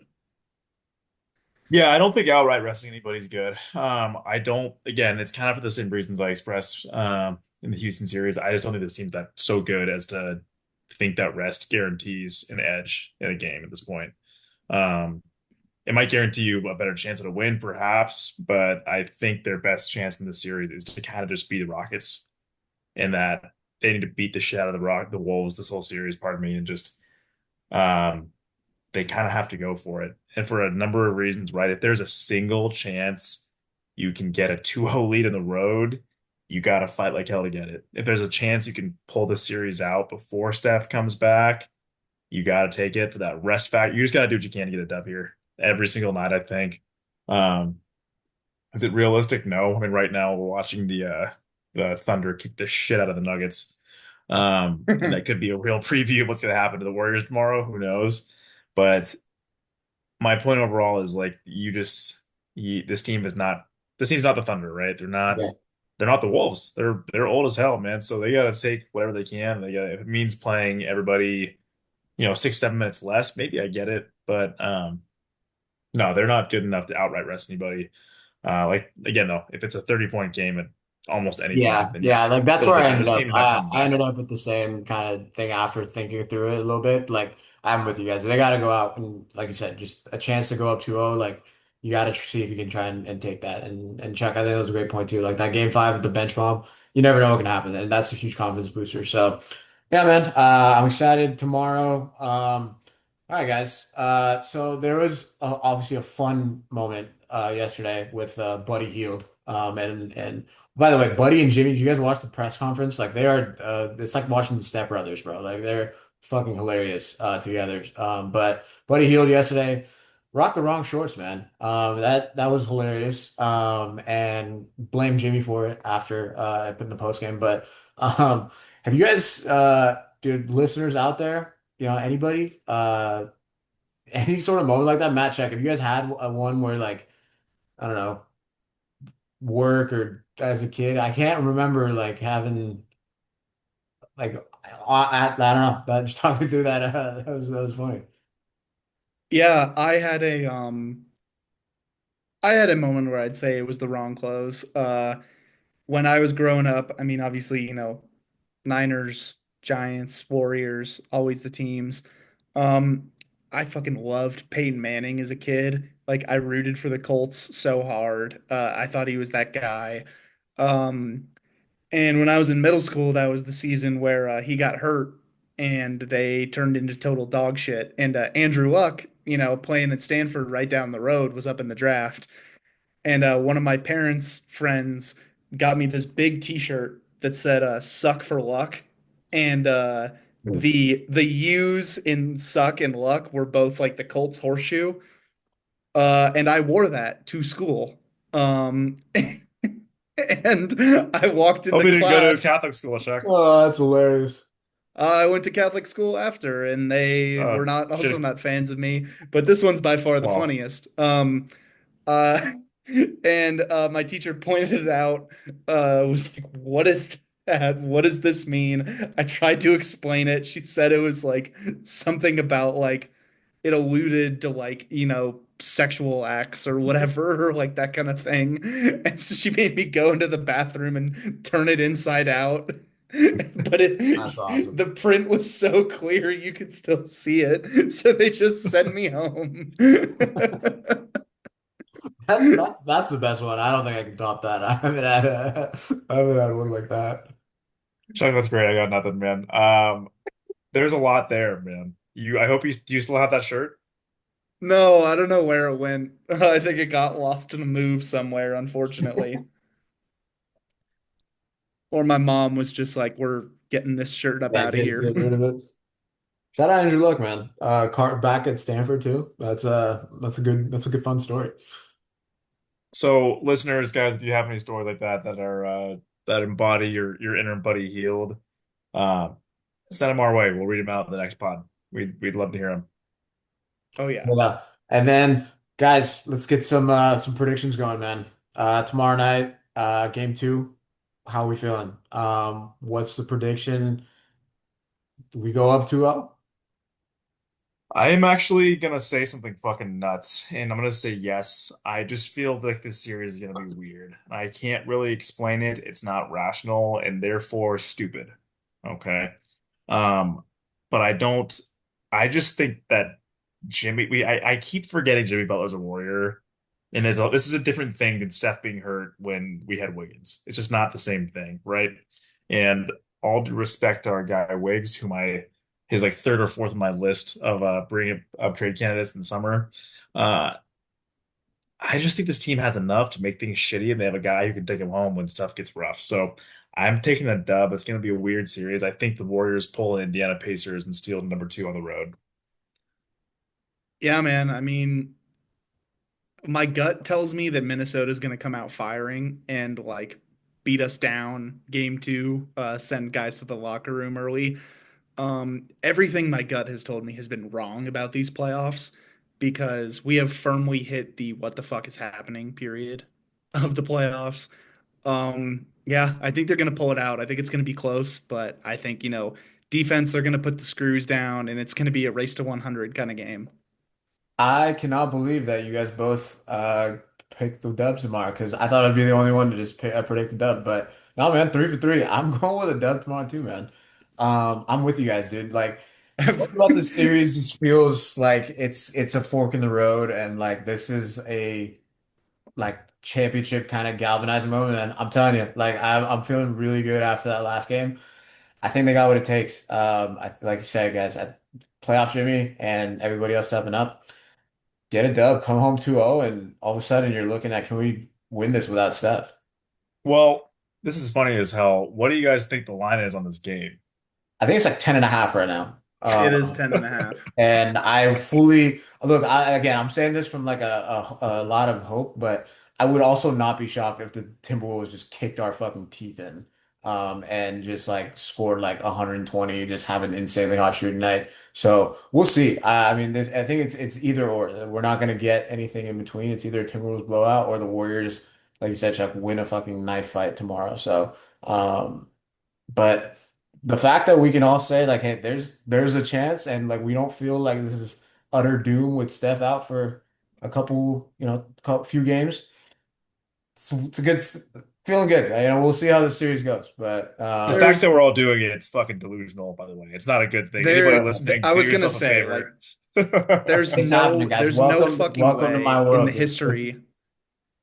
Yeah, I don't think outright resting anybody's good. I don't, again, it's kind of for the same reasons I expressed in the Houston series. I just don't think this team's that so good as to think that rest guarantees an edge in a game at this point. Um, it might guarantee you a better chance at a win, perhaps, but I think their best chance in the series is to kind of just beat the Rockets in that they need to beat the shit out of the Wolves this whole series, pardon me, and just um they kind of have to go for it. And for a number of reasons, right? If there's a single chance you can get a 2-0 lead in the road, you got to fight like hell to get it. If there's a chance you can pull the series out before Steph comes back, you got to take it for that rest factor. You just got to do what you can to get a dub here every single night, I think. Um, is it realistic? No. I mean, right now we're watching the Thunder kick the shit out of the Nuggets. And that could be a real preview of what's going to happen to the Warriors tomorrow. Who knows? But my point overall is like this team is not this team's not the Thunder, right? Yeah. They're not the Wolves. They're old as hell, man. So they gotta take whatever they can. They got if it means playing everybody, 6, 7 minutes less, maybe I get it. But no, they're not good enough to outright rest anybody. Like again though, if it's a 30-point game at almost any point, Yeah, then yeah, yeah, like that's feel where I different. ended This up. team's not I, coming I ended back. up with the same kind of thing after thinking through it a little bit. Like I'm with you guys. They got to go out and, like you said, just a chance to go up 2-0. Like you got to see if you can try and take that. And Chuck, I think that was a great point too. Like that game five with the bench mob, you never know what can happen, and that's a huge confidence booster. So yeah, man, I'm excited tomorrow. All right, guys. So there was obviously a fun moment yesterday with Buddy Hield. And by the way, Buddy and Jimmy, did you guys watch the press conference? Like they are, it's like watching the Step Brothers, bro. Like they're fucking hilarious together. But Buddy Hield yesterday rocked the wrong shorts, man. That was hilarious. And blame Jimmy for it after I put in the post game. But have you guys, dude, listeners out there, anybody, any sort of moment like that, Matt, check. If you guys had a one where like I don't know work or as a kid. I can't remember like having like I don't know. That just talk me through that. That was funny. Yeah, I had a moment where I'd say it was the wrong clothes. When I was growing up, I mean, obviously, Niners, Giants, Warriors, always the teams. Um, I fucking loved Peyton Manning as a kid. Like I rooted for the Colts so hard. I thought he was that guy. Um, and when I was in middle school, that was the season where he got hurt and they turned into total dog shit. And Andrew Luck, playing at Stanford right down the road, was up in the draft. And one of my parents' friends got me this big T-shirt that said "Suck for Luck," and the U's in "Suck" and "Luck" were both like the Colts horseshoe. And I wore that to school. Um, and I walked Hope into you didn't go to a class. Catholic school, Chuck. Oh, that's hilarious. I went to Catholic school after, and they were not also Should not fans of me. But this one's by far the well, funniest. Uh, And my teacher pointed it out, was like, "What is that? What does this mean?" I tried to explain it. She said it was like something about like it alluded to like, sexual acts or whatever, or like that kind of thing. And so she made me go into the bathroom and turn it inside out. But That's awesome. the print was so clear you could still see it. So they just sent me home. That's the best one. I don't think I can top that. I haven't had one like that. Chuck, that's great. I got nothing, man. There's a lot there, man. I hope do you still have that shirt? No, I don't know where it went. I think it got lost in a move somewhere, unfortunately. Or my mom was just like, "We're getting this shirt up Yeah, out of here." get rid of it. Shout out Andrew Luck, man. Back at Stanford too. That's a good fun story. So, listeners, guys, if you have any stories like that that are that embody your inner Buddy Healed, uh, send them our way. We'll read them out in the next pod. We'd love to hear them. Oh yeah. Well, and then guys, let's get some predictions going, man. Tomorrow night, game two. How are we feeling? What's the prediction? Do we go up 2-0? I am actually gonna say something fucking nuts, and I'm gonna say yes. I just feel like this series is gonna be weird. I can't really explain it. It's not rational and therefore stupid. Okay. Um, but I don't. I just think that I keep forgetting Jimmy Butler's a Warrior, and this is a different thing than Steph being hurt when we had Wiggins. It's just not the same thing, right? And all due respect to our guy Wiggs, whom I his like third or fourth on my list of bringing up trade candidates in the summer. Uh, I just think this team has enough to make things shitty, and they have a guy who can take them home when stuff gets rough. So I'm taking a dub. It's going to be a weird series. I think the Warriors pull Indiana Pacers and steal number two on the road. Yeah, man. I mean, my gut tells me that Minnesota's going to come out firing and like beat us down game two, send guys to the locker room early. Everything my gut has told me has been wrong about these playoffs because we have firmly hit the what the fuck is happening period of the playoffs. Yeah, I think they're going to pull it out. I think it's going to be close, but I think, defense, they're going to put the screws down and it's going to be a race to 100 kind of game. I cannot believe that you guys both picked the dubs tomorrow because I thought I'd be the only one to just predict the dub. But no, man, 3 for 3. I'm going with a dub tomorrow too, man. I'm with you guys, dude. Like something about this series just feels like it's a fork in the road, and like this is a like championship kind of galvanizing moment. And I'm telling you, like I'm feeling really good after that last game. I think they got what it takes. Like you said, guys, playoff Jimmy and everybody else stepping up. Get a dub, come home 2-0, and all of a sudden you're looking at can we win this without Steph? Well, this is funny as hell. What do you guys think the line is on this game? I think it's like 10.5 right now. It is 10 and a half. And I fully look, again, I'm saying this from like a lot of hope, but I would also not be shocked if the Timberwolves just kicked our fucking teeth in, and just like scored like 120, just have an insanely hot shooting night. So we'll see. I mean, I think it's either or. We're not gonna get anything in between. It's either a Timberwolves blowout or the Warriors, like you said, Chuck, win a fucking knife fight tomorrow. So, but the fact that we can all say like, hey, there's a chance, and like we don't feel like this is utter doom with Steph out for a couple, few games. It's a good, feeling good. We'll see how the series goes, but The fact There's that we're all doing it, it's fucking delusional, by the way. It's not a good thing. Anybody listening, I do was gonna yourself a say, like, favor. it's happening, guys. there's no Welcome, fucking welcome to way my in the world. history,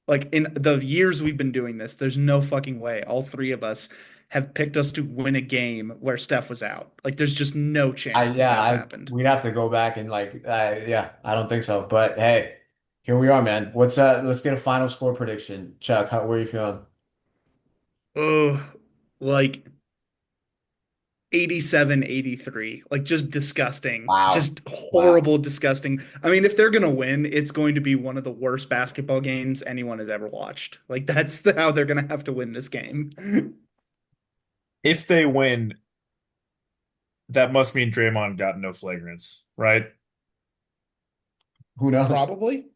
like in the years we've been doing this, there's no fucking way all three of us have picked us to win a game where Steph was out. Like, there's just no I chance that yeah, that's I happened. we'd have to go back and like, yeah, I don't think so. But hey, here we are, man. Let's get a final score prediction. Chuck, where are you feeling? Oh, like 87, 83, like just disgusting, Wow. just Wow. horrible, disgusting. I mean, if they're gonna win, it's going to be one of the worst basketball games anyone has ever watched. Like that's how they're gonna have to win this game. If they win, that must mean Draymond got no flagrants, right? Who knows? Probably.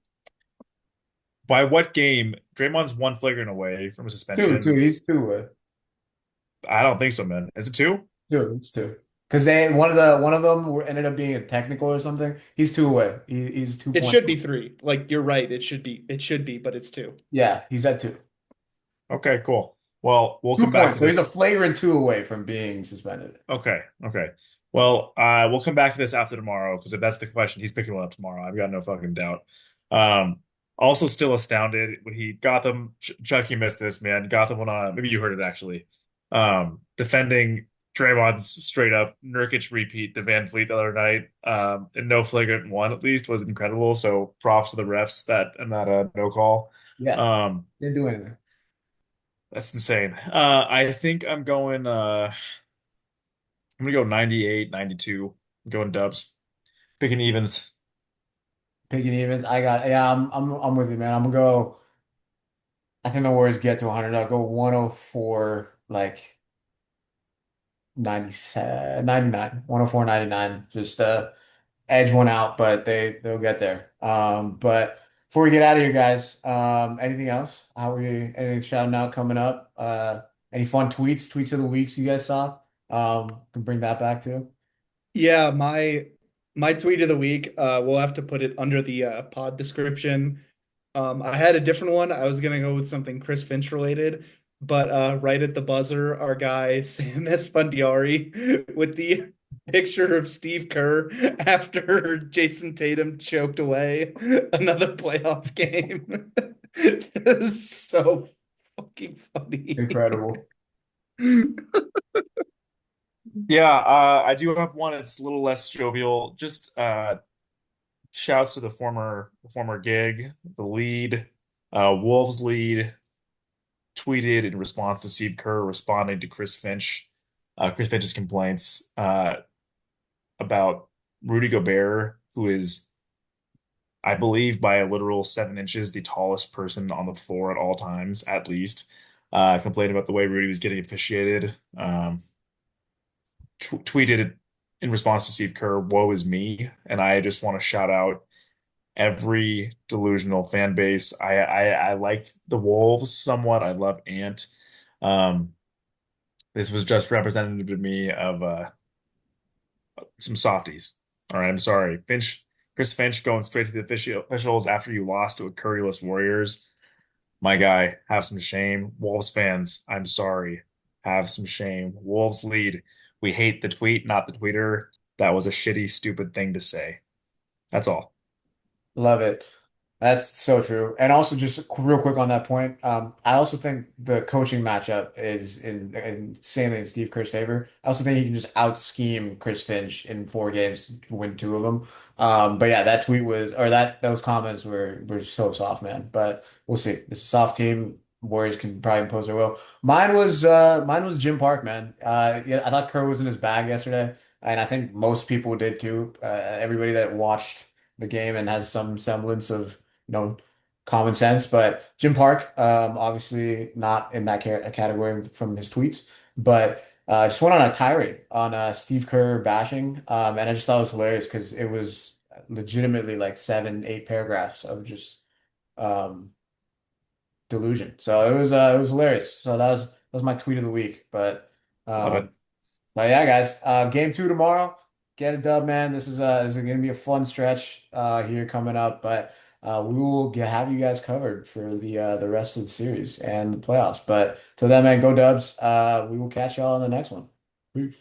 By what game? Draymond's one flagrant away from a Two. suspension. He's two away. I don't think so, man. Is it two? Two. It's two. Because one of them ended up being a technical or something. He's two away. He's two It points. should be three. Like you're right. It should be, but it's two. Yeah, he's at two. Okay, cool. Well, we'll come back to 2 points. So he's a this. flagrant two away from being suspended. Okay, okay. Well, we'll come back to this after tomorrow because if that's the question, he's picking one up tomorrow. I've got no fucking doubt. Um, Also still astounded when he Gotham. Chuck, you missed this, man. Gotham went on. Maybe you heard it actually. Defending Draymond's straight up Nurkic repeat to Van Fleet the other night. And no flagrant one at least was incredible. So props to the refs that and that no call. Yeah, Um, didn't do anything. that's insane. I think I'm gonna go 98, 92. I'm going Dubs. Picking evens. Picking evens. I got yeah, I'm with you, man. I'm gonna go. I think the Warriors get to 100. I'll go 104, like 97, 99, 104, 99. Just edge one out, but they'll get there. But before we get out of here, guys, anything else? Anything shouting out coming up? Any fun tweets of the weeks you guys saw? Can bring that back too. Yeah, my tweet of the week, we'll have to put it under the pod description. I had a different one. I was gonna go with something Chris Finch related, but right at the buzzer, our guy Sam Esfandiari with the picture of Steve Kerr after Jason Tatum choked away another playoff game. This is so fucking funny. Incredible. Yeah, I do have one. It's a little less jovial. Just shouts to the former gig, the lead, Wolves lead tweeted in response to Steve Kerr responding to Chris Finch's complaints about Rudy Gobert, who is, I believe, by a literal 7 inches, the tallest person on the floor at all times, at least. Complained about the way Rudy was getting officiated. Tweeted in response to Steve Kerr, "Woe is me," and I just want to shout out every delusional fan base. I like the Wolves somewhat. I love Ant. Um, this was just representative to me of some softies. All right, I'm sorry. Chris Finch going straight to the officials after you lost to a Curryless Warriors. My guy, have some shame. Wolves fans, I'm sorry. Have some shame. Wolves lead. We hate the tweet, not the tweeter. That was a shitty, stupid thing to say. That's all. Love it. That's so true. And also, just real quick on that point, I also think the coaching matchup is insanely in Steve Kerr's favor. I also think he can just out scheme Chris Finch in 4 games to win two of them. But yeah, that tweet was, or those comments were so soft, man. But we'll see. It's a soft team. Warriors can probably impose their will. Mine was Jim Park, man. Yeah, I thought Kerr was in his bag yesterday, and I think most people did too. Everybody that watched the game and has some semblance of know, common sense. But Jim Park, obviously not in that category from his tweets, but just went on a tirade on Steve Kerr bashing, and I just thought it was hilarious because it was legitimately like 7, 8 paragraphs of just um, delusion. So it was hilarious. So that was my tweet of the week. Love it. Um, but yeah, guys, game two tomorrow. Get a dub, man. This is gonna be a fun stretch here coming up, but we will have you guys covered for the rest of the series and the playoffs. But till then, man, go Dubs. We will catch y'all on the next one. Peace.